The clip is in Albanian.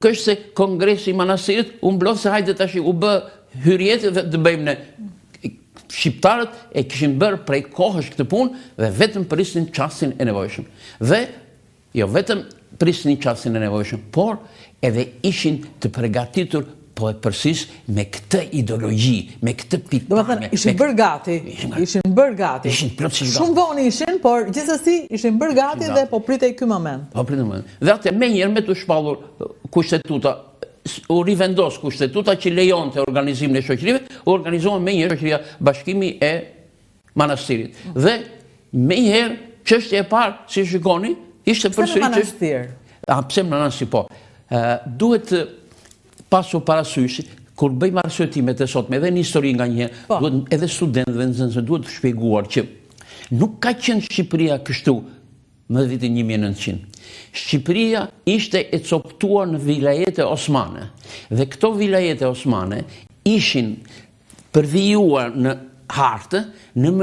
është se Kongresi i Manastirit u mblodh se hajde tash u bë hyrjetë dhe të bëjmë ne. Shqiptarët e kishin bërë prej kohësh këtë punë dhe vetëm prisnin çastin e nevojshëm. Dhe jo vetëm prisnin çastin e nevojshëm, por edhe ishin të përgatitur po e përsis me këtë ideologji, me këtë pikpamje. Domethënë ishin bërë gati, ishin bërë gati. Ishin plotësisht gati. Shumë vonë ishin, por gjithsesi ishin bërë gati dhe po pritej ky moment. Po pritej moment. Dhe atë menjëherë me të shpallur kushtetuta, u rivendos kushtetuta që lejonte organizimin e shoqërive, u organizuan menjëherë shoqëria Bashkimi e Manastirit. Dhe menjëherë çështja e parë, si shikoni, ishte përsëri Manastir. Pse në Manastir po. Duhet pasur parasysh, kur bëjmë arsëtimet e sotme, edhe në histori nga njëherë, edhe studentëve në zënëse duhet të shpjeguar që nuk ka qenë Shqipëria kështu më vitin 1900. Shqipëria ishte e coptuar në vilajete osmane, dhe këto vilajete osmane ishin përvijuar në hartë në